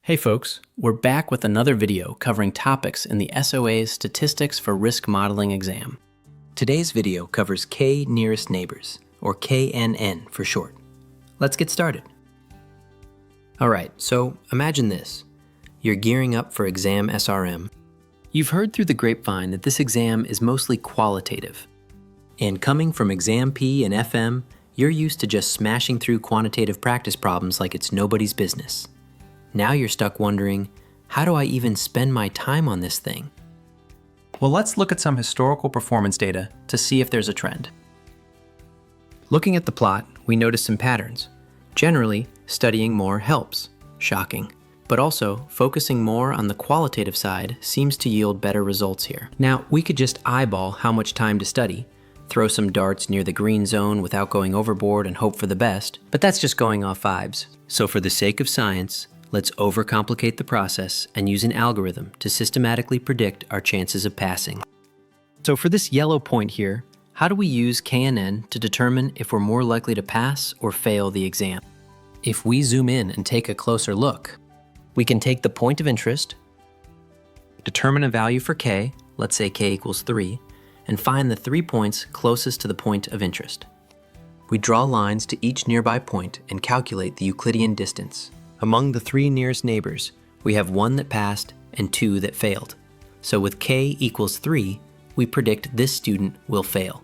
Hey folks, we're back with another video covering topics in the SOA's Statistics for Risk Modeling exam. Today's video covers K nearest neighbors, or KNN for short. Let's get started. Alright, so imagine this. You're gearing up for exam SRM. You've heard through the grapevine that this exam is mostly qualitative. And coming from exam P and FM, you're used to just smashing through quantitative practice problems like it's nobody's business. Now you're stuck wondering, how do I even spend my time on this thing? Well, let's look at some historical performance data to see if there's a trend. Looking at the plot, we notice some patterns. Generally, studying more helps. Shocking. But also, focusing more on the qualitative side seems to yield better results here. Now, we could just eyeball how much time to study, throw some darts near the green zone without going overboard and hope for the best, but that's just going off vibes. So for the sake of science, let's overcomplicate the process and use an algorithm to systematically predict our chances of passing. So for this yellow point here, how do we use KNN to determine if we're more likely to pass or fail the exam? If we zoom in and take a closer look, we can take the point of interest, determine a value for K, let's say K equals 3, and find the 3 points closest to the point of interest. We draw lines to each nearby point and calculate the Euclidean distance. Among the 3 nearest neighbors, we have 1 that passed and 2 that failed. So with K equals 3, we predict this student will fail.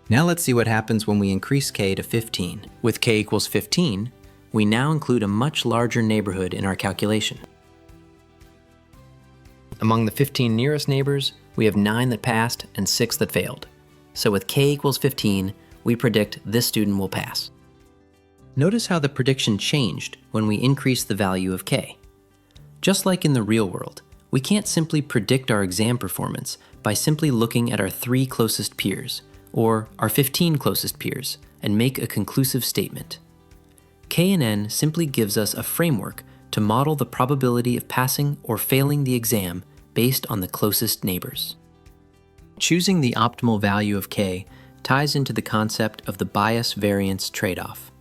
Now let's see what happens when we increase K to 15. With K equals 15, we now include a much larger neighborhood in our calculation. Among the 15 nearest neighbors, we have 9 that passed and 6 that failed. So with K equals 15, we predict this student will pass. Notice how the prediction changed when we increased the value of K. Just like in the real world, we can't simply predict our exam performance by simply looking at our 3 closest peers, or our 15 closest peers, and make a conclusive statement. KNN simply gives us a framework to model the probability of passing or failing the exam based on the closest neighbors. Choosing the optimal value of K ties into the concept of the bias-variance trade-off.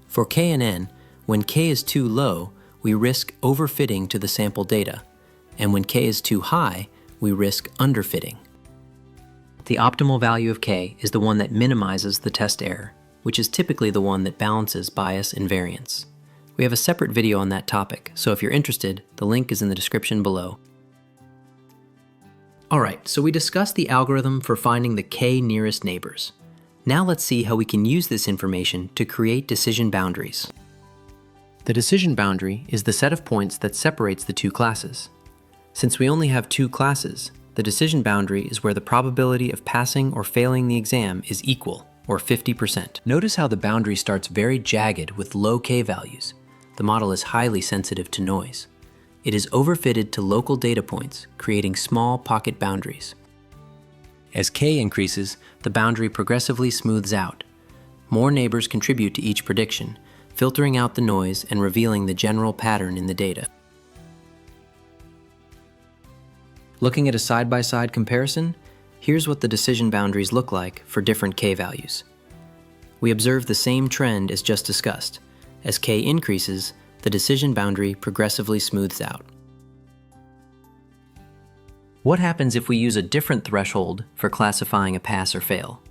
For KNN, when K is too low, we risk overfitting to the sample data, and when K is too high, we risk underfitting. The optimal value of K is the one that minimizes the test error, which is typically the one that balances bias and variance. We have a separate video on that topic, so if you're interested, the link is in the description below. Alright, so we discussed the algorithm for finding the K nearest neighbors. Now let's see how we can use this information to create decision boundaries. The decision boundary is the set of points that separates the 2 classes. Since we only have 2 classes, the decision boundary is where the probability of passing or failing the exam is equal, or 50%. Notice how the boundary starts very jagged with low K values. The model is highly sensitive to noise. It is overfitted to local data points, creating small pocket boundaries. As K increases, the boundary progressively smooths out. More neighbors contribute to each prediction, filtering out the noise and revealing the general pattern in the data. Looking at a side-by-side comparison, here's what the decision boundaries look like for different K values. We observe the same trend as just discussed. As K increases, the decision boundary progressively smooths out. What happens if we use a different threshold for classifying a pass or fail?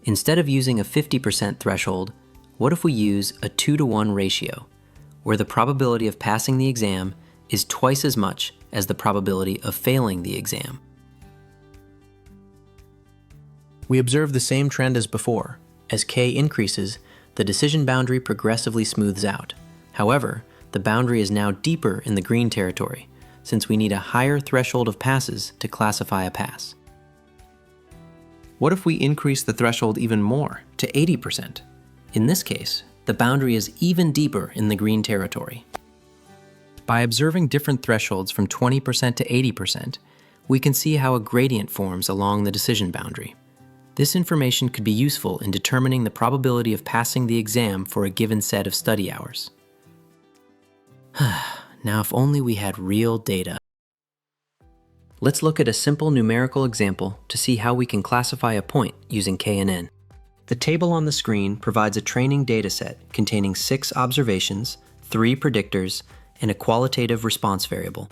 Instead of using a 50% threshold, what if we use a 2-to-1 ratio, where the probability of passing the exam is twice as much as the probability of failing the exam? We observe the same trend as before. As K increases, the decision boundary progressively smooths out. However, the boundary is now deeper in the green territory, since we need a higher threshold of passes to classify a pass. What if we increase the threshold even more, to 80%? In this case, the boundary is even deeper in the green territory. By observing different thresholds from 20% to 80%, we can see how a gradient forms along the decision boundary. This information could be useful in determining the probability of passing the exam for a given set of study hours. Now if only we had real data. Let's look at a simple numerical example to see how we can classify a point using KNN. The table on the screen provides a training dataset containing 6 observations, 3 predictors, and a qualitative response variable.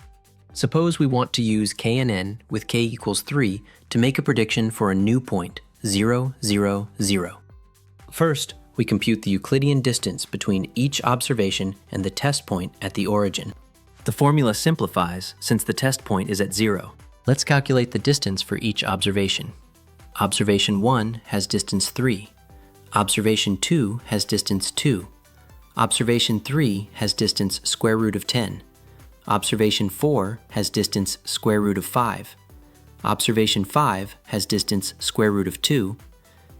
Suppose we want to use KNN with k equals 3 to make a prediction for a new point, 0, 0, 0. First, we compute the Euclidean distance between each observation and the test point at the origin. The formula simplifies since the test point is at 0. Let's calculate the distance for each observation. Observation 1 has distance 3. Observation 2 has distance 2. Observation 3 has distance square root of 10. Observation 4 has distance square root of 5. Observation 5 has distance square root of 2.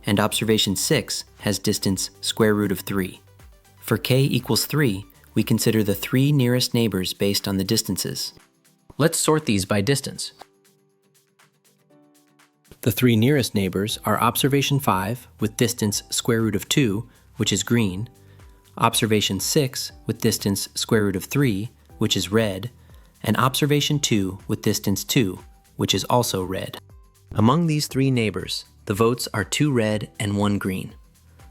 And observation 6 has distance square root of 3. For k equals 3, we consider the 3 nearest neighbors based on the distances. Let's sort these by distance. The 3 nearest neighbors are observation 5 with distance square root of 2, which is green, observation 6 with distance square root of 3, which is red, and observation 2 with distance 2, which is also red. Among these 3 neighbors, the votes are 2 red and 1 green.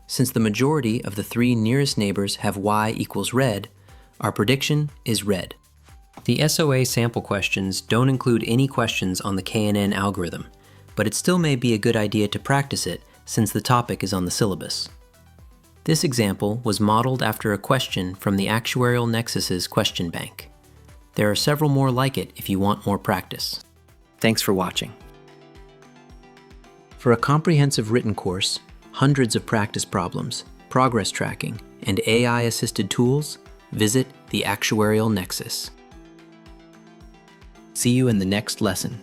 Since the majority of the 3 nearest neighbors have y equals red, our prediction is red. The SOA sample questions don't include any questions on the KNN algorithm, but it still may be a good idea to practice it since the topic is on the syllabus. This example was modeled after a question from the Actuarial Nexus's question bank. There are several more like it if you want more practice. Thanks for watching. For a comprehensive written course, hundreds of practice problems, progress tracking, and AI-assisted tools, visit the Actuarial Nexus. See you in the next lesson.